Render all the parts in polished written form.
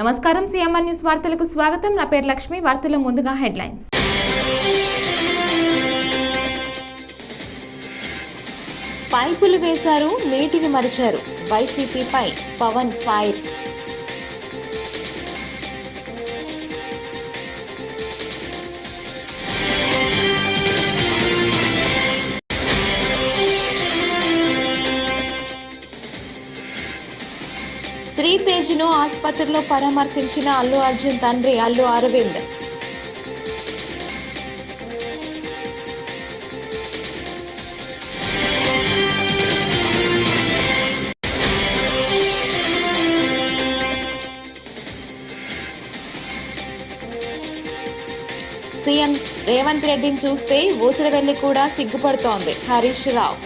నమస్కారం, CMR news వార్తలకు స్వాగతం. నా పేరు లక్ష్మి. వార్తల ముందుగా హెడ్లైన్స్. పైపులు వేశారు, నీటిని మరిచారు. వైసీపీపై పవన్ ఫైర్. శ్రీతేజ్ను ఆసుపత్రిలో పరామర్శించిన అల్లు అర్జున్ తండ్రి అల్లు అరవింద్. సీఎం రేవంత్ రెడ్డిని చూస్తే ఊసరవెల్లి కూడా సిగ్గుపడుతోంది. హరీష్ రావు.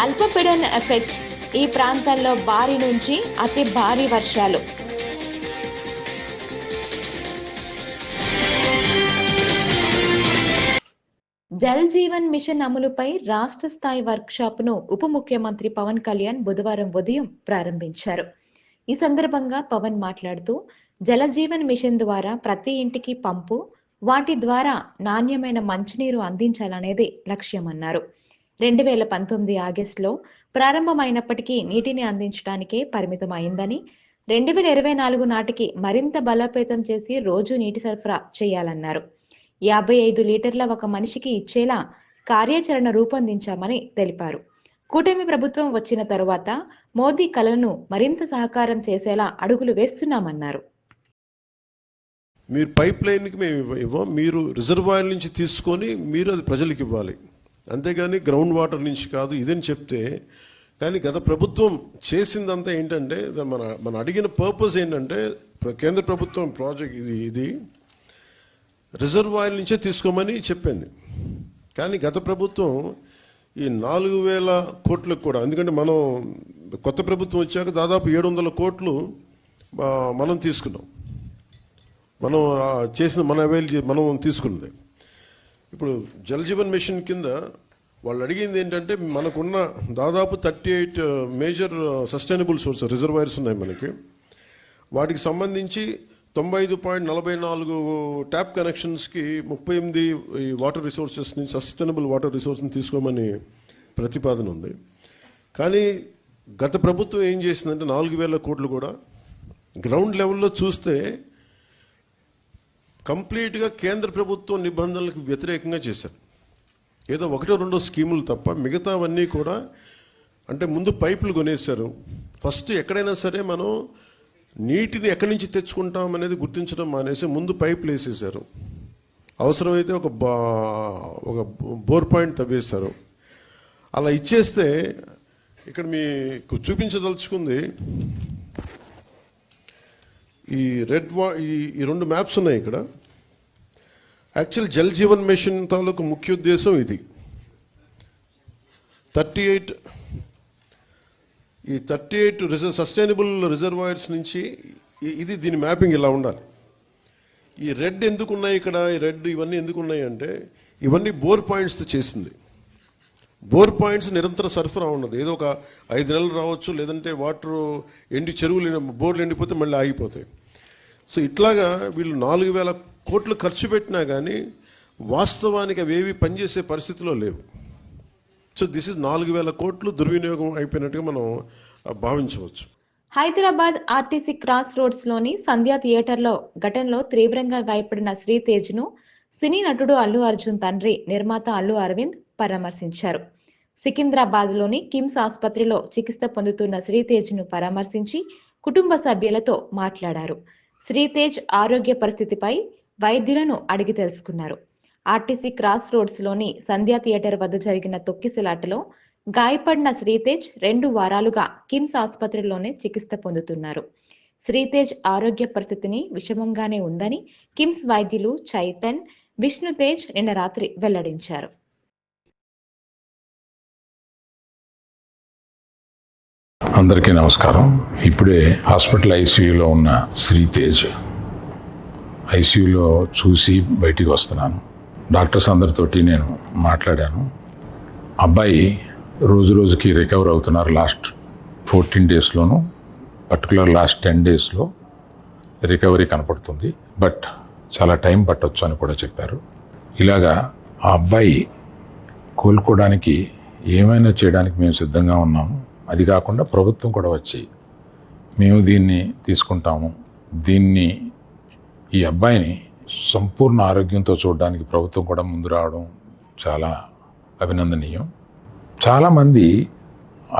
అల్పపీడన ఎఫెక్ట్. ఈ ప్రాంతాల్లో భారీ నుంచి అతి భారీ వర్షాలు. జల్ జీవన్ మిషన్ అమలుపై రాష్ట్ర స్థాయి వర్క్షాప్ ను ఉప ముఖ్యమంత్రి పవన్ కళ్యాణ్ బుధవారం ఉదయం ప్రారంభించారు. ఈ సందర్భంగా పవన్ మాట్లాడుతూ, జల జీవన్ మిషన్ ద్వారా ప్రతి ఇంటికి పంపు, వాటి ద్వారా నాణ్యమైన మంచినీరు అందించాలనేది లక్ష్యమన్నారు. 2019 ఆగస్టులో ప్రారంభమైనప్పటికీ నీటిని అందించడానికే పరిమితం అయిందని, 2024 నాటికి మరింత బలోపేతం చేసి రోజు నీటి సరఫరా చేయాలన్నారు. 55 లీటర్ల ఒక మనిషికి ఇచ్చేలా కార్యాచరణ రూపొందించామని తెలిపారు. కూటమి ప్రభుత్వం వచ్చిన తరువాత మోదీ కలను మరింత సహకారం చేసేలా అడుగులు వేస్తున్నామన్నారు. మీరు పైప్ లైన్కి మేము ఇవ్వం, మీరు రిజర్వాయర్ నుంచి తీసుకొని మీరు అది ప్రజలకు ఇవ్వాలి, అంతేగాని గ్రౌండ్ వాటర్ నుంచి కాదు ఇదని చెప్తే. కానీ గత ప్రభుత్వం చేసిందంతా ఏంటంటే, మన అడిగిన పర్పస్ ఏంటంటే, కేంద్ర ప్రభుత్వం ప్రాజెక్ట్ ఇది రిజర్వాయర్ నుంచే తీసుకోమని చెప్పింది. కానీ గత ప్రభుత్వం ఈ 4,000 కోట్లకు కూడా, ఎందుకంటే మనం కొత్త ప్రభుత్వం వచ్చాక దాదాపు 700 కోట్లు మనం తీసుకున్నాం. మనం చేసిన మనం తీసుకున్నది. ఇప్పుడు జల్ జీవన్ మిషన్ కింద వాళ్ళు అడిగింది ఏంటంటే, మనకున్న దాదాపు 38 మేజర్ సస్టైనబుల్ సోర్స్ రిజర్వాయర్స్ ఉన్నాయి మనకి. వాటికి సంబంధించి 95.44 ట్యాప్ కనెక్షన్స్కి 38 ఈ వాటర్ రిసోర్సెస్ నుంచి సస్టైనబుల్ వాటర్ రిసోర్స్ని తీసుకోమని ప్రతిపాదన ఉంది. కానీ గత ప్రభుత్వం ఏం చేసిందంటే 4,000 కోట్లు కూడా గ్రౌండ్ లెవెల్లో చూస్తే కంప్లీట్గా కేంద్ర ప్రభుత్వం నిబంధనలకు వ్యతిరేకంగా చేశారు. ఏదో 1-2 స్కీములు తప్ప మిగతావన్నీ కూడా, అంటే ముందు పైపులు కొనేశారు. ఫస్ట్ ఎక్కడైనా సరే మనం నీటిని ఎక్కడి నుంచి తెచ్చుకుంటాం అనేది గుర్తించడం మానేసి ముందు పైపులు వేసేసారు. అవసరమైతే ఒక బోర్ పాయింట్ తవ్వేశారు. అలా ఇచ్చేస్తే ఇక్కడ మీకు చూపించదలుచుకుంది ఈ ఈ 2 మ్యాప్స్ ఉన్నాయి ఇక్కడ. యాక్చువల్ జల్ జీవన్ మిషన్ తాలూకు ముఖ్య ఉద్దేశం ఇది. 38 సస్టైనబుల్ రిజర్వాయర్స్ నుంచి ఇది దీని మ్యాపింగ్ ఇలా ఉండాలి. ఈ రెడ్ ఎందుకున్నాయి ఇక్కడ, ఈ రెడ్ ఇవన్నీ ఎందుకున్నాయి అంటే, ఇవన్నీ బోర్ పాయింట్స్తో చేసింది. బోర్ పాయింట్స్ నిరంతర సరఫరా ఉన్నది. ఏదో ఒక 5 నెలలు రావచ్చు, లేదంటే వాటర్ చెరువులు బోర్లు ఎండిపోతే మళ్ళీ ఆగిపోతాయి. సో ఇట్లాగా వీళ్ళు 4,000 కోట్లు ఖర్చు పెట్టినా కానీ వాస్తవానికి అవేవి పనిచేసే పరిస్థితిలో లేవు. సో దిస్ ఇస్ 4,000 కోట్లు దుర్వినియోగం అయిపోయినట్టుగా మనం భావించవచ్చు. హైదరాబాద్ ఆర్టీసీ క్రాస్ రోడ్స్ లోని సంధ్యా థియేటర్లో ఘటనలో తీవ్రంగా గాయపడిన శ్రీతేజ్ను సినీ నటుడు అల్లు అర్జున్ తండ్రి నిర్మాత అల్లు అరవింద్ పరామర్శించారు. సికింద్రాబాద్లోని కిమ్స్ ఆసుపత్రిలో చికిత్స పొందుతున్న శ్రీతేజ్ను పరామర్శించి కుటుంబ సభ్యులతో మాట్లాడారు. శ్రీతేజ్ ఆరోగ్య పరిస్థితిపై వైద్యులను అడిగి తెలుసుకున్నారు. ఆర్టీసీ క్రాస్ రోడ్స్ లోని సంధ్యా థియేటర్ వద్ద జరిగిన తొక్కిసలాటలో గాయపడిన శ్రీతేజ్ 2 వారాలుగా కిమ్స్ ఆసుపత్రిలోనే చికిత్స పొందుతున్నారు. శ్రీతేజ్ ఆరోగ్య పరిస్థితిని విషమంగానే ఉందని కిమ్స్ వైద్యులు చైతన్, విష్ణుతేజ్ నిన్న రాత్రి వెల్లడించారు. అందరికీ నమస్కారం. ఇప్పుడే హాస్పిటల్ ఐసీయూలో ఉన్న శ్రీతేజ్ ఐసీయూలో చూసి బయటికి వస్తున్నాను. డాక్టర్స్ అందరితోటి నేను మాట్లాడాను. అబ్బాయి రోజు రోజుకి రికవర్ అవుతున్నారు. లాస్ట్ 14 డేస్లోనూ, పర్టికులర్ లాస్ట్ 10 డేస్లో రికవరీ కనపడుతుంది. బట్ చాలా టైం పట్టొచ్చు అని కూడా చెప్పారు. ఇలాగా ఆ అబ్బాయి కోలుకోవడానికి ఏమైనా చేయడానికి మేము సిద్ధంగా ఉన్నాము. అది కాకుండా ప్రభుత్వం కూడా వచ్చి మేము దీన్ని తీసుకుంటాము, ఈ అబ్బాయిని సంపూర్ణ ఆరోగ్యంతో చూడడానికి ప్రభుత్వం కూడా ముందు రావడం చాలా అభినందనీయం. చాలామంది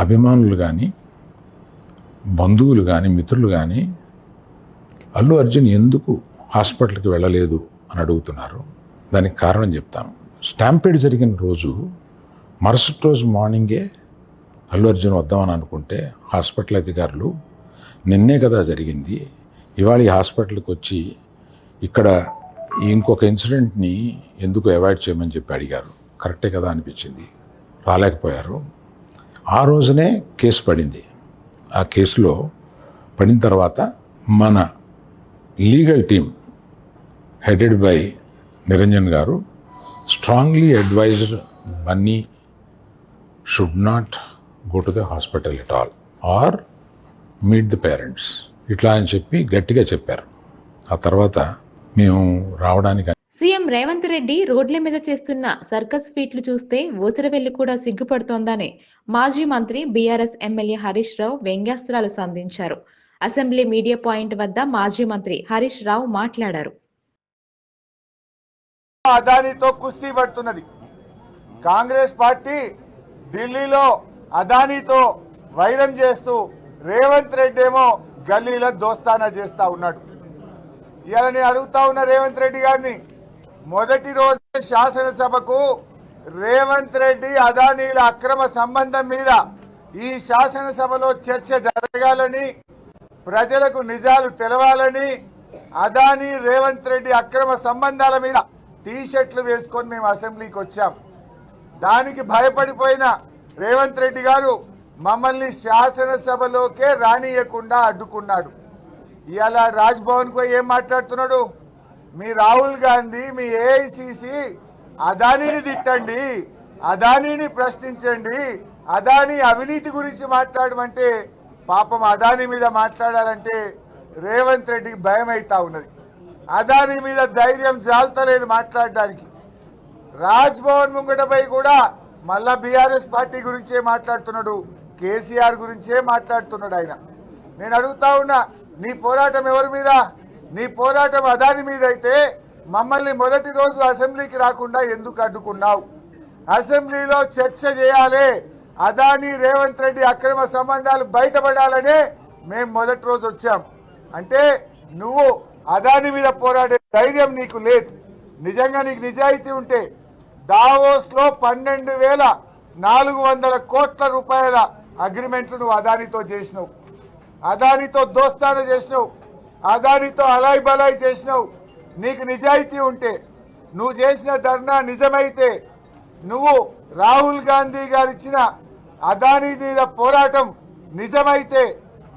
అభిమానులు కానీ, బంధువులు కానీ, మిత్రులు కానీ అల్లు అర్జున్ ఎందుకు హాస్పిటల్కి వెళ్ళలేదు అని అడుగుతున్నారు. దానికి కారణం చెప్తాను. స్టాంపేడ్ జరిగిన రోజు మరుసటి రోజు మార్నింగే అల్లు అర్జున్ వద్దామని అనుకుంటే హాస్పిటల్ అధికారులు నిన్నే కదా జరిగింది, ఇవాళ ఈ హాస్పిటల్కి వచ్చి ఇక్కడ ఇంకొక ఇన్సిడెంట్ని ఎందుకు అవాయిడ్ చేయమని చెప్పి అడిగారు. కరెక్టే కదా అనిపించింది. రాలేకపోయారు. ఆ రోజునే కేసు పడింది. ఆ కేసులో పడిన తర్వాత మన legal team headed by Niranjan గారు strongly advised Bunny should not go to the hospital at all or meet the parents, ఇట్లా అని చెప్పి గట్టిగా చెప్పారు. ఆ తర్వాత మేము రావడానికి సీఎం రేవంత్ రెడ్డి రోడ్ల మీద చేస్తున్న సర్కస్ ఫీట్లు చూస్తే ఊసరవెల్లి కూడా సిగ్గుపడుతోందని మాజీ మంత్రి BRS MLA Harish Rao వ్యంగ్యాస్త్రాలు సంధించారు. Assembly media point వద్ద మాజీ మంత్రి హరీష్ రావు మాట్లాడారు. అదానీతో కుస్తీ పడుతున్నది. కాంగ్రెస్ పార్టీ ఢిల్లీలో అదానీతో వైరం చేస్తూ రేవంత్ రెడ్డి ఏమో గల్లీలో దోస్తానా చేస్తా ఉన్నాడు. ఇవాళ నేను అడుగుతా ఉన్న రేవంత్ రెడ్డి గారిని, మొదటి రోజు శాసనసభకు రేవంత్ రెడ్డి అదానీల అక్రమ సంబంధం మీద ఈ శాసనసభలో చర్చ జరగాలని, ప్రజలకు నిజాలు తెలవాలని, అదానీ రేవంత్ రెడ్డి అక్రమ సంబంధాల మీద టీషర్ట్లు వేసుకొని మేము అసెంబ్లీకి వచ్చాం. దానికి భయపడిపోయిన రేవంత్ రెడ్డి గారు మమ్మల్ని శాసనసభలోకే రానియకుండా అడ్డుకున్నాడు. ఇవాళ రాజ్భవన్ కు ఏం మాట్లాడుతున్నాడు? మీ రాహుల్ గాంధీ, మీ ఏఐసిసి అదానీని తిట్టండి, అదానీని ప్రశ్నించండి, అదానీ అవినీతి గురించి మాట్లాడమంటే పాపం అదానీ మీద మాట్లాడాలంటే రేవంత్ రెడ్డికి భయం అవుతా ఉన్నది. అదానీ మీద ధైర్యం జాల్తలేదు మాట్లాడడానికి. రాజ్భవన్ ముంగటపై కూడా మళ్ళా బీఆర్ఎస్ పార్టీ గురించే మాట్లాడుతున్నాడు, కేసీఆర్ గురించే మాట్లాడుతున్నాడు ఆయన. నేను అడుగుతా ఉన్నా, నీ పోరాటం ఎవరి మీద? నీ పోరాటం అదాని మీద అయితే మమ్మల్ని మొదటి రోజు అసెంబ్లీకి రాకుండా ఎందుకు అడ్డుకున్నావు? అసెంబ్లీలో చర్చ చేయాలి, అదాని రేవంత్ రెడ్డి అక్రమ సంబంధాలు బయటపడాలనే మేము మొదటి రోజు వచ్చాం. అంటే నువ్వు అదాని మీద పోరాడే ధైర్యం నీకు లేదు. నిజంగా నీకు నిజాయితీ ఉంటే దావోస్లో 12,400 కోట్ల రూపాయల అగ్రిమెంట్లు నువ్వు అదానితో చేసినావు, అదానితో దోస్తాను చేసినావు, అదానితో అలాయ్ బలాయ్ చేసినావు. నీకు నిజాయితీ ఉంటే, నువ్వు చేసిన ధర్నా నిజమైతే, నువ్వు రాహుల్ గాంధీ గారు ఇచ్చిన అదానీ మీద పోరాటం నిజమైతే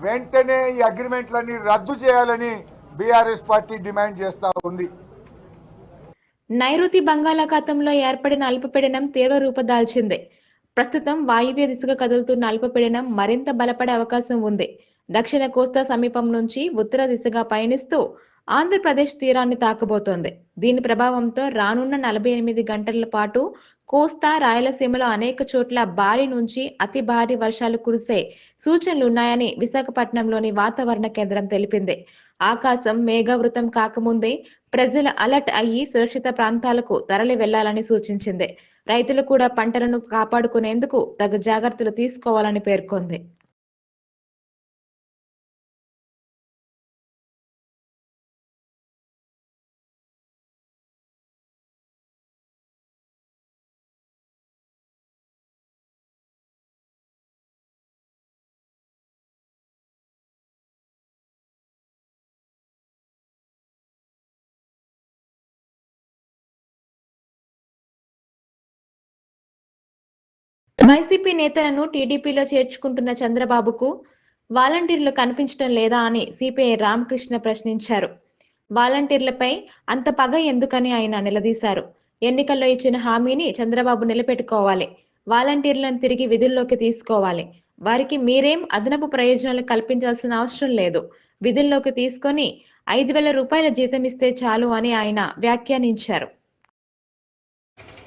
వెంటనే ఈ అగ్రిమెంట్లన్నీ రద్దు చేయాలని బీఆర్ఎస్ పార్టీ డిమాండ్ చేస్తా ఉంది. నైరుతి బంగాళాఖాతంలో ఏర్పడిన అల్పపీడనం తీవ్ర రూపదాల్చింది. ప్రస్తుతం వాయువ్య దిశగా కదులుతున్న అల్పపీడనం మరింత బలపడే అవకాశం ఉంది. దక్షిణ కోస్తా సమీపం నుంచి ఉత్తర దిశగా పయనిస్తూ ఆంధ్రప్రదేశ్ తీరాన్ని తాకబోతోంది. దీని ప్రభావంతో రానున్న 48 గంటల పాటు కోస్తా, రాయలసీమలో అనేక చోట్ల భారీ నుంచి అతి భారీ వర్షాలు కురిసే సూచనలున్నాయని విశాఖపట్నంలోని వాతావరణ కేంద్రం తెలిపింది. ఆకాశం మేఘావృతం కాకముందే ప్రజలు అలర్ట్ అయ్యి సురక్షిత ప్రాంతాలకు తరలి వెళ్లాలని సూచించింది. రైతులు కూడా పంటలను కాపాడుకునేందుకు తగు జాగ్రత్తలు తీసుకోవాలని పేర్కొంది. వైసీపీ నేతలను టీడీపీలో చేర్చుకుంటున్న చంద్రబాబుకు వాలంటీర్లు కనిపించడం లేదా అని సిపిఐ రామకృష్ణ ప్రశ్నించారు. వాలంటీర్లపై అంత పగ ఎందుకని ఆయన నిలదీశారు. ఎన్నికల్లో ఇచ్చిన హామీని చంద్రబాబు నిలబెట్టుకోవాలి. వాలంటీర్లను తిరిగి విధుల్లోకి తీసుకోవాలి. వారికి మీరేం అదనపు ప్రయోజనాలు కల్పించాల్సిన అవసరం లేదు. విధుల్లోకి తీసుకొని 5,000 రూపాయల జీతం ఇస్తే చాలు అని ఆయన వ్యాఖ్యానించారు.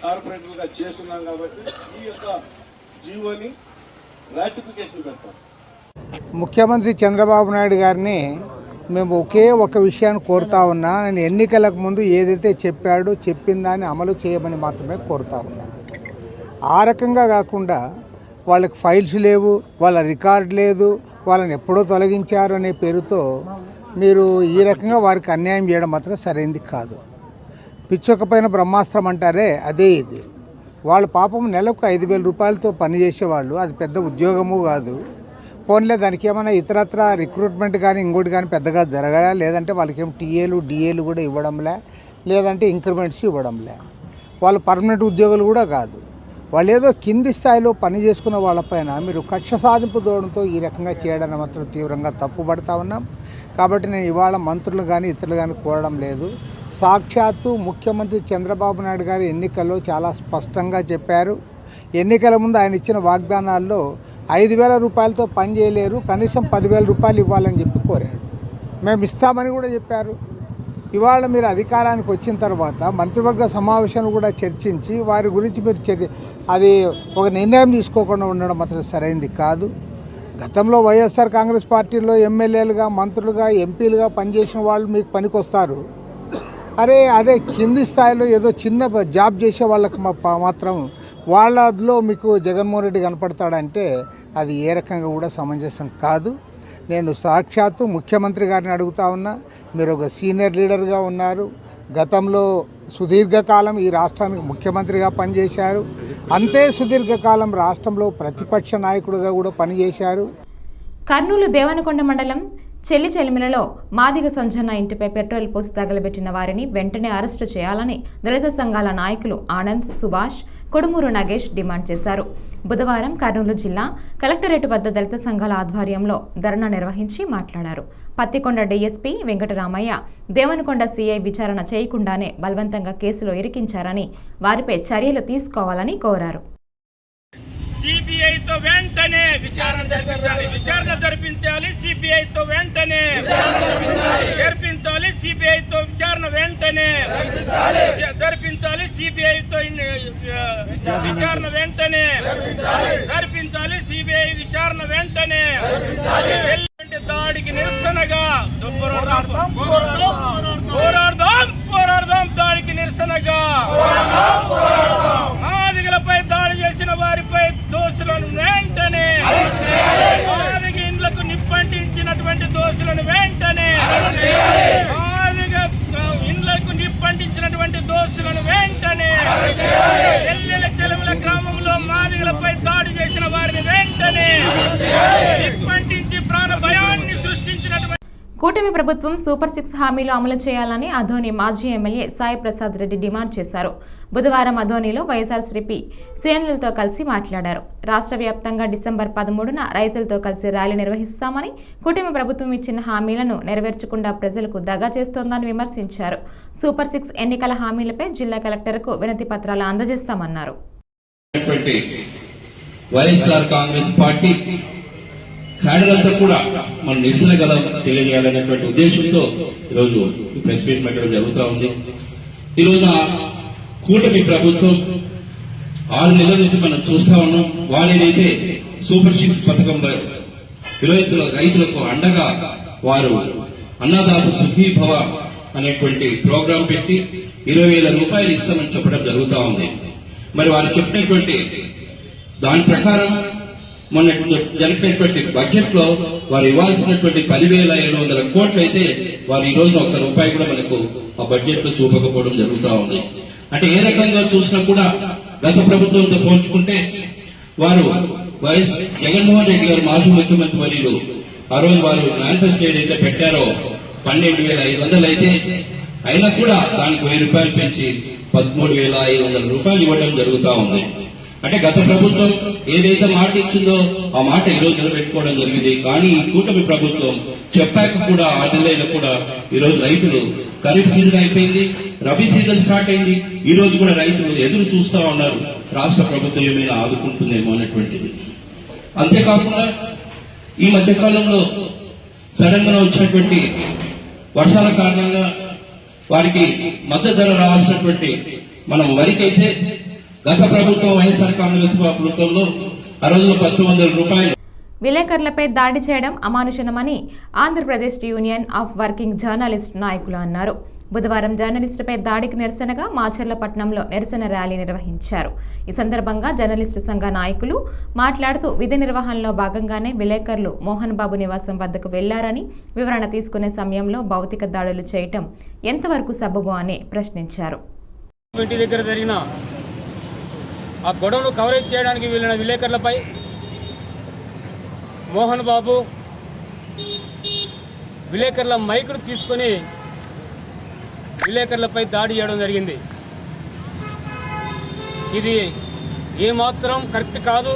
కార్పొరేటర్గా చేస్తున్నాం కాబట్టి ఈ యొక్క జీవోని రాటిఫికేషన్ పెడతాం. ముఖ్యమంత్రి చంద్రబాబు నాయుడు గారిని మేము ఒకే ఒక విషయాన్ని కోరుతా ఉన్నా, నేను ఎన్నికలకు ముందు ఏదైతే చెప్పాడో చెప్పిన దాన్ని అమలు చేయమని మాత్రమే కోరుతా ఉన్నా. ఆ రకంగా కాకుండా వాళ్ళకి ఫైల్స్ లేవు, వాళ్ళ రికార్డు లేదు, వాళ్ళని ఎప్పుడో తొలగించారు అనే పేరుతో మీరు ఈ రకంగా వారికి అన్యాయం చేయడం మాత్రం సరైనది కాదు. పిచ్చొకపోయిన బ్రహ్మాస్త్రం అంటారే అదే ఇది. వాళ్ళ పాపం నెలకు 5,000 రూపాయలతో పనిచేసేవాళ్ళు, అది పెద్ద ఉద్యోగము కాదు. పోన్లే దానికి ఏమైనా ఇతరత్ర రిక్రూట్మెంట్ కానీ ఇంకోటి కానీ పెద్దగా జరగాలా, లేదంటే వాళ్ళకి ఏం టీఏలు డిఏలు కూడా ఇవ్వడంలే, లేదంటే ఇంక్రిమెంట్స్ ఇవ్వడంలే. వాళ్ళు పర్మనెంట్ ఉద్యోగులు కూడా కాదు. వాళ్ళు ఏదో కింది స్థాయిలో పని చేసుకున్న వాళ్ళపైన మీరు కక్ష సాధింపు ధోరణితో ఈ రకంగా చేయడాన్ని మాత్రం తీవ్రంగా తప్పుపడతా ఉన్నాం. కాబట్టి నేను ఇవాళ మంత్రులు కానీ ఇతరులు కానీ కోరడం లేదు. సాక్షాత్తు ముఖ్యమంత్రి చంద్రబాబు నాయుడు గారు ఎన్నికల్లో చాలా స్పష్టంగా చెప్పారు. ఎన్నికల ముందు ఆయన ఇచ్చిన వాగ్దానాల్లో 5,000 రూపాయలతో పని చేయలేరు, కనీసం 10,000 రూపాయలు ఇవ్వాలని చెప్పి కోరాడు. మేము ఇస్తామని కూడా చెప్పారు. ఇవాళ మీరు అధికారానికి వచ్చిన తర్వాత మంత్రివర్గ సమావేశాలు కూడా చర్చించి వారి గురించి మీరు అది ఒక నిర్ణయం తీసుకోకుండా ఉండడం మాత్రం సరైనది కాదు. గతంలో వైఎస్ఆర్ కాంగ్రెస్ పార్టీలో ఎమ్మెల్యేలుగా, మంత్రులుగా, ఎంపీలుగా పనిచేసిన వాళ్ళు మీకు పనికొస్తారు. అదే కింది స్థాయిలో ఏదో చిన్న జాబ్ చేసే వాళ్ళకి మాత్రం వాళ్ళలో మీకు జగన్మోహన్ రెడ్డి కనపడతాడంటే అది ఏ రకంగా కూడా సమంజసం కాదు. నేను సాక్షాత్తు ముఖ్యమంత్రి గారిని అడుగుతా ఉన్నా, మీరు ఒక సీనియర్ లీడర్గా ఉన్నారు, గతంలో సుదీర్ఘకాలం ఈ రాష్ట్రానికి ముఖ్యమంత్రిగా పనిచేశారు, అంతే సుదీర్ఘకాలం రాష్ట్రంలో ప్రతిపక్ష నాయకుడిగా కూడా పనిచేశారు. కర్నూలు దేవనకొండ మండలం చెల్లిచెలిమిలలో మాదిగ సంజన్న ఇంటిపై పెట్రోల్ పోసి తగలబెట్టిన వారిని వెంటనే అరెస్టు చేయాలని దళిత సంఘాల నాయకులు ఆనంద్, సుభాష్, కొడుమూరు నగేష్ డిమాండ్ చేశారు. బుధవారం కర్నూలు జిల్లా కలెక్టరేట్ వద్ద దళిత సంఘాల ఆధ్వర్యంలో ధర్నా నిర్వహించి మాట్లాడారు. పత్తికొండ డీఎస్పీ వెంకటరామయ్య దేవనకొండ సీఐ విచారణ చేయకుండానే బలవంతంగా కేసులో ఇరికించారని, వారిపై చర్యలు తీసుకోవాలని కోరారు. సిబిఐతో వెంటనే విచారణ జరిపించాలి. సిబిఐతో వెంటనే జరిపించాలి. సిబిఐతో విచారణ వెంటనే జరిపించాలి. సిబిఐతో విచారణ వెంటనే జరిపించాలి. సిబిఐ విచారణ వెంటనే దాడికి నిరసనగా పోరాడదాం. దాడికి నిరసనగా మాదిగలపై దాడి చేసిన వారిపై దోషులను వెంటనే, మాదిగ ఇండ్లకు నిప్పంటించినటువంటి దోషులను వెంటనే, మాదిగ ఇండ్లకు నిప్పంటించినటువంటి దోషులను వెంటనే, చెల్లెల గ్రామంలో మాదిగలపై దాడి చేసిన వారిని వెంటనే నిప్పంటించి ప్రాణ భయాన్ని సృష్టించినటువంటి కూటమి ప్రభుత్వం సూపర్ 6 హామీలు అమలు చేయాలని అధోని మాజీ ఎమ్మెల్యే సాయి ప్రసాద్ రెడ్డి డిమాండ్ చేశారు. బుధవారం అధోనిలో వైఎస్ఆర్సీపీ శ్రేణులతో కలిసి మాట్లాడారు. రాష్ట్ర వ్యాప్తంగా డిసెంబర్ 13న రైతులతో కలిసి ర్యాలీ నిర్వహిస్తామని, కూటమి ప్రభుత్వం ఇచ్చిన హామీలను నెరవేర్చకుండా ప్రజలకు దగా చేస్తోందని విమర్శించారు. సూపర్ 6 ఎన్నికల హామీలపై జిల్లా కలెక్టర్కు వినతి పత్రాలు అందజేస్తామన్నారు. వైఎస్ఆర్ కాంగ్రెస్ పార్టీ క్యాడర్లంతా కూడా మన నిరసన గల తెలియజేయాలనేటువంటి ఉద్దేశంతో ఈరోజు ప్రెస్ మీట్ పెట్టడం జరుగుతూ ఉంది. ఈ రోజున కూటమి ప్రభుత్వం 6 నెలల నుంచి మనం చూస్తా ఉన్నాం. వాళ్ళేదైతే సూపర్ 6 పథకంలో రైతులకు అండగా వారు అన్నదాత సుఖీభవ అనేటువంటి ప్రోగ్రాం పెట్టి 20,000 రూపాయలు ఇస్తామని చెప్పడం జరుగుతూ ఉంది. మరి వారు చెప్పినటువంటి దాని ప్రకారం మొన్న జరిపినటువంటి బడ్జెట్ లో వారు ఇవ్వాల్సినటువంటి 10,700 కోట్లు అయితే వారు ఈ రోజున ఒక్క రూపాయి కూడా మనకు ఆ బడ్జెట్ లో చూపకపోవడం జరుగుతూ ఉంది. అంటే ఏ రకంగా చూసినా కూడా గత ప్రభుత్వంతో పోల్చుకుంటే వారు వైఎస్ జగన్మోహన్ రెడ్డి గారు మాజీ ముఖ్యమంత్రి వర్యులు ఆ రోజు వారు మేనిఫెస్టో ఏదైతే పెట్టారో 12,500 అయితే అయినా కూడా దానికి 1,000 రూపాయలు పెంచి 13,500 రూపాయలు ఇవ్వడం జరుగుతూ ఉంది. అంటే గత ప్రభుత్వం ఏదైతే మాట ఇచ్చిందో ఆ మాట ఈరోజు నిలబెట్టుకోవడం జరిగింది. కానీ ఈ కూటమి ప్రభుత్వం చెప్పాక కూడా 6 నెలలు కూడా ఈరోజు రైతులు ఖరీఫ్ సీజన్ అయిపోయింది, రబీ సీజన్ స్టార్ట్ అయింది. ఈ రోజు కూడా రైతులు ఎదురు చూస్తా ఉన్నారు రాష్ట్ర ప్రభుత్వం ఏమైనా ఆదుకుంటుందేమో అనేటువంటిది. అంతేకాకుండా ఈ మధ్య కాలంలో సడన్ గా వచ్చినటువంటి వర్షాల కారణంగా వారికి మద్దతు ధర రావాల్సినటువంటి మనం వరికైతే గత ప్రభుత్వం వైఎస్ఆర్ కాంగ్రెస్ ప్రభుత్వంలో ఆ రోజులో 1900 రూపాయలు. విలేకరులపై దాడి చేయడం అమానుషమని Andhra Pradesh union of working journalist నాయకులు అన్నారు. బుధవారం జర్నలిస్టుపై దాడికి నిరసనగా మాచర్లపట్నంలో నిరసన ర్యాలీ నిర్వహించారు. ఈ సందర్భంగా జర్నలిస్టు సంఘ నాయకులు మాట్లాడుతూ విధి నిర్వహణలో భాగంగానే విలేకరులు మోహన్ బాబు నివాసం వద్దకు వెళ్లారని, వివరణ తీసుకునే సమయంలో భౌతిక దాడులు చేయటం ఎంతవరకు సబబు అని ప్రశ్నించారు. ఇంటి దగ్గర జరిగిన ఆ గొడవను కవరేజ్ చేయడానికి వెళ్ళిన విలేకరులపై మోహన్ బాబు విలేకరుల మైకును తీసుకొని విలేకరులపై దాడి చేయడం జరిగింది. ఇది ఏమాత్రం కరెక్ట్ కాదు.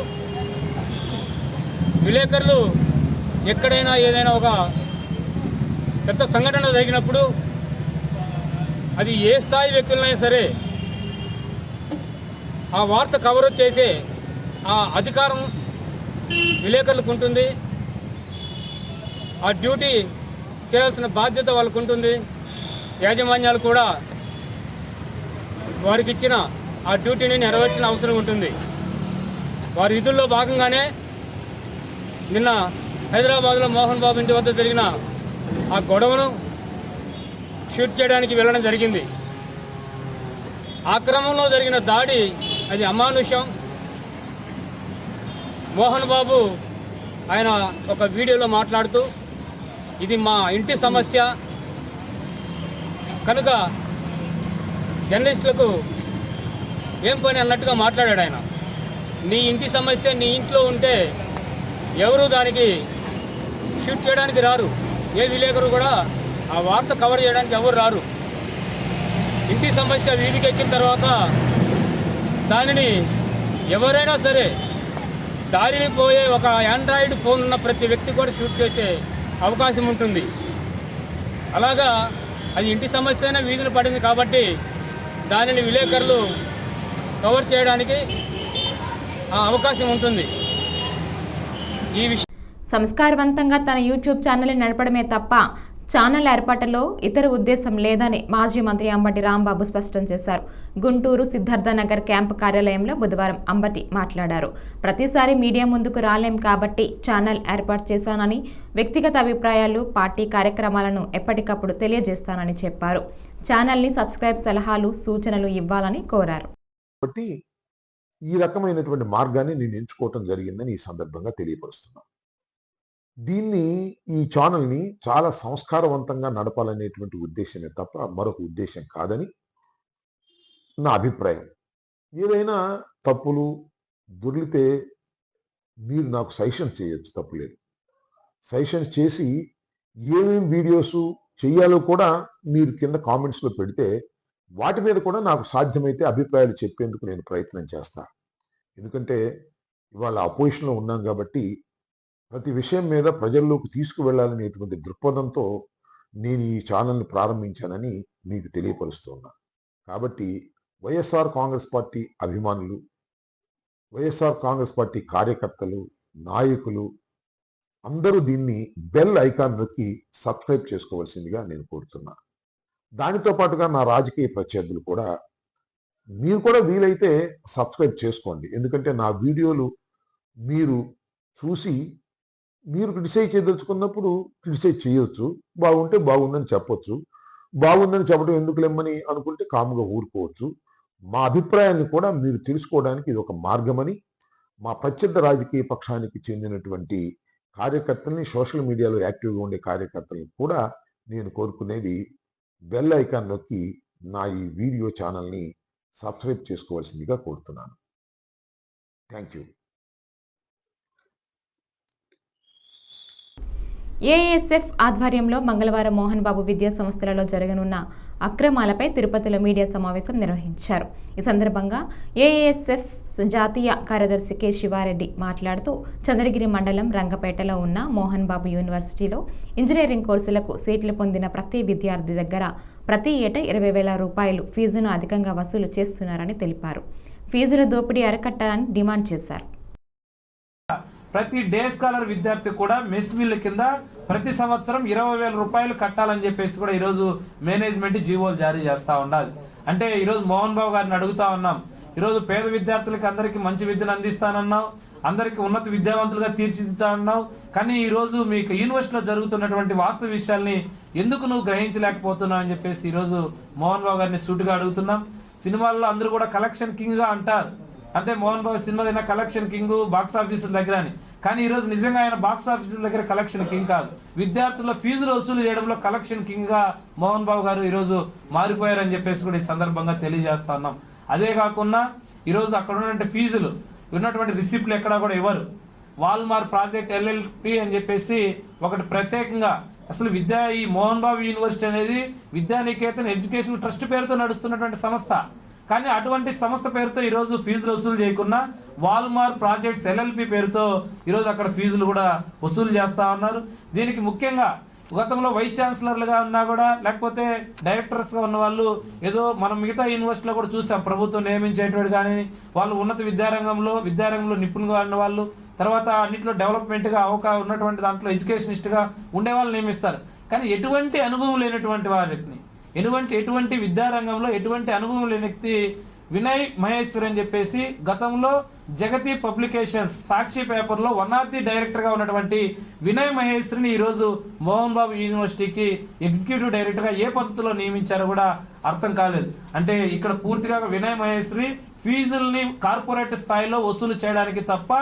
విలేకరులు ఎక్కడైనా ఏదైనా ఒక పెద్ద సంఘటన జరిగినప్పుడు అది ఏ స్థాయి వ్యక్తులైనా సరే ఆ వార్త కవర్ చేసే ఆ అధికారం విలేకరులకు ఉంటుంది. ఆ డ్యూటీ చేయాల్సిన బాధ్యత వాళ్ళకు ఉంటుంది. యాజమాన్యాలు కూడా వారికి ఇచ్చిన ఆ డ్యూటీని నెరవేర్చిన అవసరం ఉంటుంది. వారి విధుల్లో భాగంగానే నిన్న హైదరాబాద్లో మోహన్ బాబు ఇంటి వద్ద జరిగిన ఆ గొడవను షూట్ చేయడానికి వెళ్ళడం జరిగింది. ఆ క్రమంలో జరిగిన దాడి అది అమానుషం. మోహన్ బాబు ఆయన ఒక వీడియోలో మాట్లాడుతూ ఇది మా ఇంటి సమస్య కనుక జర్నలిస్టులకు ఏం పని అన్నట్టుగా మాట్లాడాడు ఆయన. నీ ఇంటి సమస్య నీ ఇంట్లో ఉంటే ఎవరు దానికి షూట్ చేయడానికి రారు. ఏ విలేకరు కూడా ఆ వార్త కవర్ చేయడానికి ఎవరు రారు. ఇంటి సమస్య వీధికి ఎక్కిన తర్వాత దానిని ఎవరైనా సరే దారిని పోయే ఒక ఆండ్రాయిడ్ ఫోన్ ఉన్న ప్రతి వ్యక్తి కూడా షూట్ చేసే అవకాశం ఉంటుంది. అలాగా అది ఇంటి సమస్య అయినా వీధిని పడింది కాబట్టి దానిని విలేకరులు కవర్ చేయడానికి అవకాశం ఉంటుంది. ఈ విషయం సంస్కారవంతంగా తన యూట్యూబ్ ఛానల్ని నడపడమే తప్ప ఛానల్ ఏర్పాటులో ఇతర ఉద్దేశం లేదని మాజీ మంత్రి అంబటి రాంబాబు స్పష్టం చేశారు. గుంటూరు సిద్ధార్థనగర్ క్యాంపు కార్యాలయంలో బుధవారం అంబటి మాట్లాడారు. ప్రతిసారి మీడియా ముందుకు రాలేం కాబట్టి ఛానల్ ఏర్పాటు చేశానని, వ్యక్తిగత అభిప్రాయాలు, పార్టీ కార్యక్రమాలను ఎప్పటికప్పుడు తెలియజేస్తానని చెప్పారు. ఛానల్ని సబ్స్క్రైబ్, సలహాలు, సూచనలు ఇవ్వాలని కోరారు. కాబట్టి ఈ రకమైనటువంటి మార్గాన్ని నేను ఎంచుకోవటం జరిగిందని ఈ సందర్భంగా తెలియపరుస్తున్నాను. ఈ ఛానల్ని చాలా సంస్కారవంతంగా నడపాలనేటువంటి ఉద్దేశమే తప్ప మరొక ఉద్దేశం కాదని నా అభిప్రాయం. ఏదైనా తప్పులు దొర్లితే మీరు నాకు సజెషన్స్ చేయొచ్చు, తప్పులేదు. సజెషన్స్ చేసి ఏమేమి వీడియోస్ చేయాలో కూడా మీరు కింద కామెంట్స్లో పెడితే వాటి మీద కూడా నాకు సాధ్యమైతే అభిప్రాయాలు చెప్పేందుకు నేను ప్రయత్నం చేస్తాను. ఎందుకంటే ఇవాళ అపోజిషన్లో ఉన్నాం కాబట్టి ప్రతి విషయం మీద ప్రజల్లోకి తీసుకువెళ్లాలనేటువంటి దృక్పథంతో నేను ఈ ఛానల్ని ప్రారంభించానని మీకు తెలియపరుస్తున్నాను. కాబట్టి వైఎస్ఆర్ కాంగ్రెస్ పార్టీ అభిమానులు, వైఎస్ఆర్ కాంగ్రెస్ పార్టీ కార్యకర్తలు, నాయకులు అందరూ దీన్ని బెల్ ఐకాన్ నొక్కి సబ్స్క్రైబ్ చేసుకోవాల్సిందిగా నేను కోరుతున్నాను. దానితో పాటుగా నా రాజకీయ ప్రత్యర్థులు కూడా మీరు కూడా వీలైతే సబ్స్క్రైబ్ చేసుకోండి. ఎందుకంటే నా వీడియోలు మీరు చూసి మీరు క్రిటిసైజ్ చేయదలుచుకున్నప్పుడు క్రిటిసైజ్ చేయొచ్చు. బాగుంటే బాగుందని చెప్పొచ్చు, బాగుందని చెప్పడం ఎందుకు లెమ్మని అనుకుంటే కాముగా ఊరుకోవచ్చు. మా అభిప్రాయాన్ని కూడా మీరు తెలుసుకోవడానికి ఇది ఒక మార్గమని మా ప్రత్యర్థ రాజకీయ పక్షానికి చెందినటువంటి కార్యకర్తల్ని, సోషల్ మీడియాలో యాక్టివ్గా ఉండే కార్యకర్తలను కూడా నేను కోరుకునేది బెల్ ఐకాన్ నొక్కి నా ఈ వీడియో ఛానల్ని సబ్స్క్రైబ్ చేసుకోవాల్సిందిగా కోరుతున్నాను. Thank you. ఏఎస్ఎఫ్ ఆధ్వర్యంలో మంగళవారం మోహన్ బాబు విద్యా సంస్థలలో జరగనున్న అక్రమాలపై తిరుపతిలో మీడియా సమావేశం నిర్వహించారు. ఈ సందర్భంగా ఏఎస్ఎఫ్ జాతీయ కార్యదర్శి కె శివారెడ్డి మాట్లాడుతూ చంద్రగిరి మండలం రంగపేటలో ఉన్న మోహన్ బాబు యూనివర్సిటీలో ఇంజనీరింగ్ కోర్సులకు సీట్లు పొందిన ప్రతి విద్యార్థి దగ్గర ప్రతి ఏటా 20,000 రూపాయలు ఫీజును అధికంగా వసూలు చేస్తున్నారని తెలిపారు. ఫీజుల దోపిడీ అరికట్టాలని డిమాండ్ చేశారు. ప్రతి డే స్కాలర్ విద్యార్థి కూడా మెస్ బిల్లు కింద ప్రతి సంవత్సరం 20,000 రూపాయలు కట్టాలని చెప్పేసి కూడా ఈరోజు మేనేజ్మెంట్ జీవోలు జారీ చేస్తూ ఉండాలి. అంటే ఈరోజు మోహన్ బాబు గారిని అడుగుతా ఉన్నాం, ఈరోజు పేద విద్యార్థులకి అందరికీ మంచి విద్యను అందిస్తానన్నావు, అందరికీ ఉన్నత విద్యావంతులుగా తీర్చిదిద్దా అన్నావు. కానీ ఈ రోజు మీకు యూనివర్సిటీలో జరుగుతున్నటువంటి వాస్తవ విషయాల్ని ఎందుకు నువ్వు గ్రహించలేకపోతున్నావు అని చెప్పేసి ఈరోజు మోహన్ బాబు గారిని సూటిగా అడుగుతున్నాం. సినిమాల్లో అందరూ కూడా కలెక్షన్ కింగ్ గా అంటారు, అంటే మోహన్ బాబు సినిమా దగ్గర కలెక్షన్ కింగ్ బాక్స్ ఆఫీసుల దగ్గర అని. కానీ ఈ రోజు నిజంగా ఆయన బాక్స్ ఆఫీసుల దగ్గర కలెక్షన్ కింగ్ కాదు, విద్యార్థుల ఫీజులు వసూలు చేయడంలో కలెక్షన్ కింగ్ గా మోహన్ బాబు గారు ఈరోజు మారిపోయారని చెప్పేసి కూడా ఈ సందర్భంగా తెలియజేస్తా ఉన్నాం. అదే కాకుండా ఈరోజు అక్కడ ఉన్నటువంటి ఫీజులు ఉన్నటువంటి రిసిప్ట్లు ఎక్కడా కూడా ఇవ్వరు. వాల్మార్ ప్రాజెక్ట్ LLP అని చెప్పేసి ఒకటి ప్రత్యేకంగా అసలు ఈ మోహన్ బాబు యూనివర్సిటీ అనేది విద్యానికేతన్ ఎడ్యుకేషన్ ట్రస్ట్ పేరుతో నడుస్తున్నటువంటి సంస్థ. కానీ అటువంటి సంస్థ పేరుతో ఈరోజు ఫీజులు వసూలు చేయకుండా వాల్మార్ ప్రాజెక్ట్స్ LLP పేరుతో ఈరోజు అక్కడ ఫీజులు కూడా వసూలు చేస్తా ఉన్నారు. దీనికి ముఖ్యంగా గతంలో వైస్ ఛాన్సలర్లుగా ఉన్నా కూడా లేకపోతే డైరెక్టర్స్ గా ఉన్న వాళ్ళు ఏదో మనం మిగతా యూనివర్సిటీలో కూడా చూసాం, ప్రభుత్వం నియమించేటువంటి కానీ వాళ్ళు ఉన్నత విద్యారంగంలో నిపుణులుగా ఉన్న వాళ్ళు, తర్వాత అన్నింటిలో డెవలప్మెంట్ గా ఉన్నటువంటి దాంట్లో ఎడ్యుకేషనిస్ట్ గా ఉండే వాళ్ళు నియమిస్తారు. కానీ ఎటువంటి అనుభవం లేనటువంటి వారిని, ఎటువంటి విద్యారంగంలో ఎటువంటి అనుభవం లేని వ్యక్తి వినయ్ మహేశ్వర్ అని చెప్పేసి గతంలో జగతి పబ్లికేషన్స్ సాక్షి పేపర్లో 1 ఆఫ్ ది డైరెక్టర్ గా ఉన్నటువంటి వినయ్ మహేశ్వరిని ఈ రోజు మోహన్ బాబు యూనివర్సిటీకి ఎగ్జిక్యూటివ్ డైరెక్టర్ గా ఏ పద్ధతిలో నియమించారో కూడా అర్థం కాలేదు. అంటే ఇక్కడ పూర్తిగా వినయ్ మహేశ్వరి ఫీజుల్ని కార్పొరేట్ స్థాయిలో వసూలు చేయడానికి తప్ప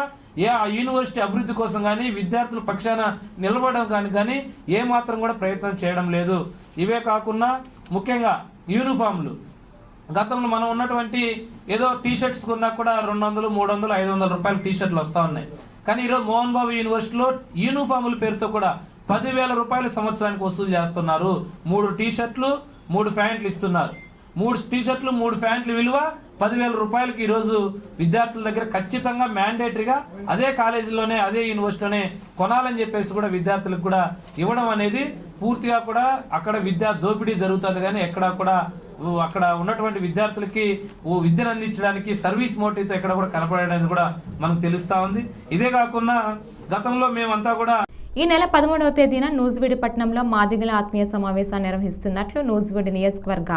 ఆ యూనివర్సిటీ అభివృద్ధి కోసం కానీ విద్యార్థుల పక్షాన నిలబడడం కానీ ఏ మాత్రం కూడా ప్రయత్నం చేయడం లేదు. ఇవే కాకుండా ముఖ్యంగా యూనిఫామ్లు, గతంలో మనం ఉన్నటువంటి ఏదో టీషర్ట్స్ కొన్నా కూడా 200, 300, 500 రూపాయల టీషర్ట్లు వస్తా ఉన్నాయి. కానీ ఈరోజు మోహన్ బాబు యూనివర్సిటీలో యూనిఫాముల పేరుతో కూడా 10,000 రూపాయల సంవత్సరానికి వసూలు చేస్తున్నారు. 3 టీషర్ట్లు 3 ప్యాంట్లు ఇస్తున్నారు. 3 టీషర్ట్లు 3 ప్యాంట్ల విలువ 10,000 రూపాయలకి ఈరోజు విద్యార్థుల దగ్గర ఖచ్చితంగా మ్యాండేటరీగా అదే కాలేజీలోనే అదే యూనివర్సిటీలోనే కొనాలని చెప్పేసి కూడా విద్యార్థులకు కూడా ఇవ్వడం అనేది పూర్తిగా కూడా అక్కడ విద్యా దోపిడీ జరుగుతుంది. కానీ ఎక్కడా కూడా అక్కడ ఉన్నటువంటి విద్యార్థులకి విద్యను అందించడానికి సర్వీస్ మోటివ్తో ఎక్కడ కూడా కనపడడానికి కూడా మనకు తెలుస్తా ఉంది. ఇదే కాకుండా గతంలో మేమంతా కూడా ఈ నెల 13వ తేదీన నూజివీడు పట్టణంలో మాదిగల ఆత్మీయ సమావేశాన్ని నిర్వహిస్తున్నట్లు నూజివీడు నియోజకవర్గ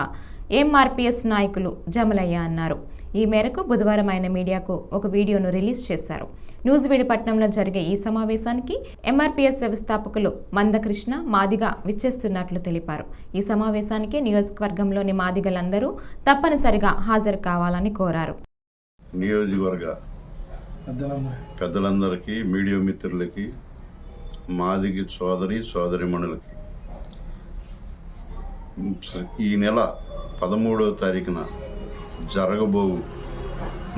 MRPS నాయకులు జమలయ్య అన్నారు. ఈ మేరకు బుధవారం ఆయన మీడియాకు ఒక వీడియోను రిలీజ్ చేశారు. నూజివీడు పట్టణంలో జరిగే ఈ సమావేశానికి MRPS వ్యవస్థాపకులు మందకృష్ణ మాదిగ విచ్చేస్తున్నట్లు తెలిపారు. ఈ సమావేశానికి నియోజకవర్గంలోని మాదిగలందరూ తప్పనిసరిగా హాజరు కావాలని కోరారు. నియోజకవర్గ పెద్దలందరికీ, మీడియా మిత్రులకి, మాదిగ సోదరిమణులకి ఈ నెల 13వ తారీఖున జరగబోవు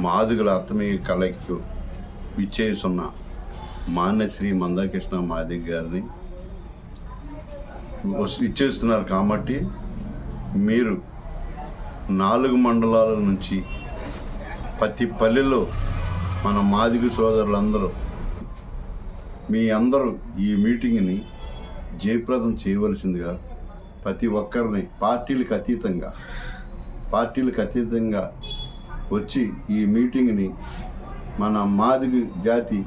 మాదిగల ఆత్మీయ కలయికకు విచ్చేస్తున్న మాన్యశ్రీ మందకృష్ణ మాదిగ గారిని ఇచ్చేస్తున్నారు. కాబట్టి మీరు 4 మండలాల నుంచి ప్రతి పల్లెలో మన మాదిగ సోదరులందరూ మీ అందరూ ఈ మీటింగ్ని జయప్రదం చేయవలసిందిగా ప్రతి ఒక్కరిని పార్టీలకు అతీతంగా వచ్చి ఈ మీటింగ్ని మన మాదిగ జాతి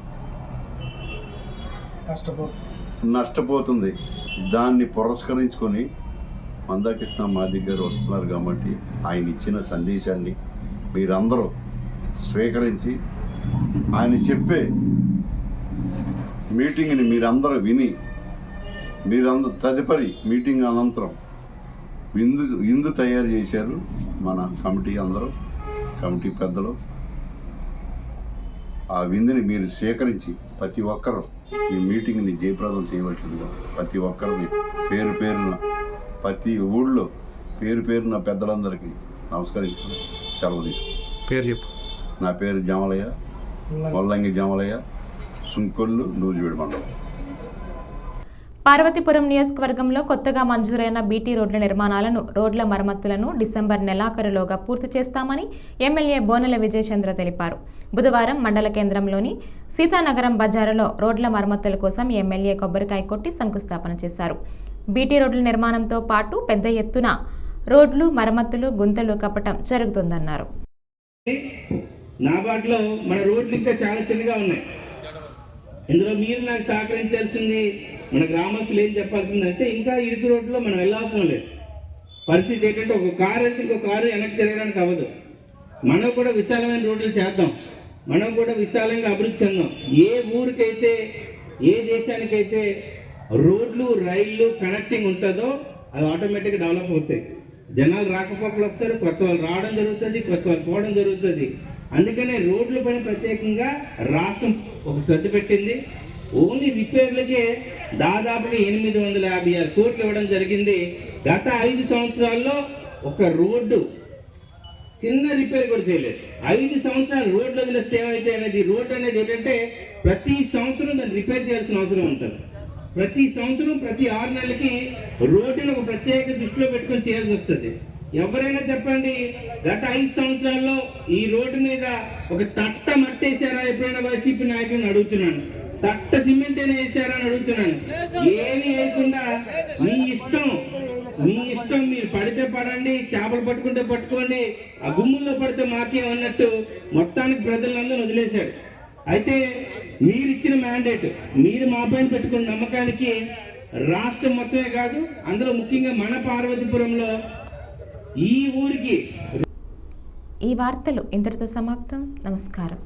నష్టపోతుంది, దాన్ని పురస్కరించుకొని మందకృష్ణ మాదిగ గారు వస్తున్నారు. కాబట్టి ఆయన ఇచ్చిన సందేశాన్ని మీరందరూ స్వీకరించి ఆయన చెప్పే మీటింగ్ని మీరందరూ విని తదుపరి మీటింగ్ అనంతరం విందు తయారు చేశారు మన కమిటీ పెద్దలు. ఆ విందుని మీరు సేకరించి ప్రతి ఒక్కరూ ఈ మీటింగ్ని జయప్రదం చేయవలసిందిగా ప్రతి ఒక్కరిని పేరున ప్రతి ఊళ్ళో పేరున పెద్దలందరికీ నమస్కరించి సెలవు తీసుకు. నా పేరు జమలయ్య, వల్లంగి జమలయ్య, సుంకొల్లు, నూజివీడు మండలం. పార్వతీపురం నియోజకవర్గంలో కొత్తగా మంజూరైన బీటీ రోడ్ల నిర్మాణాలను, రోడ్ల మరమ్మతులను డిసెంబర్ నెలాఖరులోగా పూర్తి చేస్తామని ఎమ్మెల్యే బోనెల విజయచంద్ర తెలిపారు. బుధవారం మండల కేంద్రంలోని సీతానగరం బజారులో రోడ్ల మరమ్మతుల కోసం ఎమ్మెల్యే కొబ్బరికాయ కొట్టి శంకుస్థాపన చేశారు. బీటీ రోడ్ల నిర్మాణంతో పాటు పెద్ద ఎత్తున రోడ్లు మరమ్మతులు, గుంతలు కప్పటం జరుగుతుందన్నారు. నాబార్డులో మన రోడ్లు ఇంకా చాలా చిన్నగా ఉన్నాయి. ఇందులో మీరు నాకు సహకరించాల్సింది, మన గ్రామస్తులు ఏం చెప్పాల్సిందంటే, ఇంకా ఇరుకు రోడ్లో మనం వెళ్ళాల్సిన లేదు. పరిస్థితి ఏంటంటే ఒక కారు వెళ్తే ఇంకో కారు వెనక్కి తిరగడానికి అవ్వదు. మనం కూడా విశాలమైన రోడ్లు చేద్దాం, మనం కూడా విశాలంగా అభివృద్ధి చెందాం. ఏ ఊరికైతే, ఏ దేశానికైతే రోడ్లు, రైళ్లు కనెక్టింగ్ ఉంటుందో అది ఆటోమేటిక్గా డెవలప్ అవుతాయి. జనాలు రాకపోకలు వస్తారు, కొత్త వాళ్ళు రావడం జరుగుతుంది, కొత్త వాళ్ళు పోవడం జరుగుతుంది. అందుకనే రోడ్ల పైన ప్రత్యేకంగా రాష్ట్రం ఒక శ్రద్ధ పెట్టింది. ఓన్లీ రిపేర్లకే దాదాపుగా 856 కోట్లు ఇవ్వడం జరిగింది. గత 5 సంవత్సరాల్లో ఒక రోడ్డు చిన్న రిపేర్ కూడా చేయలేదు. 5 సంవత్సరాలు రోడ్లు వదిలేస్తే ఏమైతే అనేది, రోడ్డు అనేది ఏంటంటే ప్రతి సంవత్సరం దాన్ని రిపేర్ చేయాల్సిన అవసరం ఉంటుంది. ప్రతి సంవత్సరం, ప్రతి 6 నెలలకి రోడ్డును ఒక ప్రత్యేక దృష్టిలో పెట్టుకొని చేయాల్సి వస్తుంది. ఎవరైనా చెప్పండి, గత 5 సంవత్సరాల్లో ఈ రోడ్డు మీద ఒక తట్ట మట్టేశారా ఎప్పుడైనా వైసీపీ నాయకులను అడుగుతున్నాను. తట్ట సిమెంట్ అయినా వేసారా అని అడుగుతున్నాను. ఏమి వేయకుండా మీ ఇష్టం మీరు పడితే పడండి, చేపలు పట్టుకుంటే పట్టుకోండి, ఆ గుమ్ముల్లో పడితే మాకేమన్నట్టు మొత్తానికి ప్రజలందరూ వదిలేశాడు. అయితే మీరు ఇచ్చిన మ్యాండేట్, మీరు మా పైన పెట్టుకున్న నమ్మకానికి రాష్ట్రం మొత్తమే కాదు, అందులో ముఖ్యంగా మన పార్వతీపురంలో ఈ ఊరికి. ఈ వార్తలు ఇంతటితో సమాప్తం. నమస్కారం.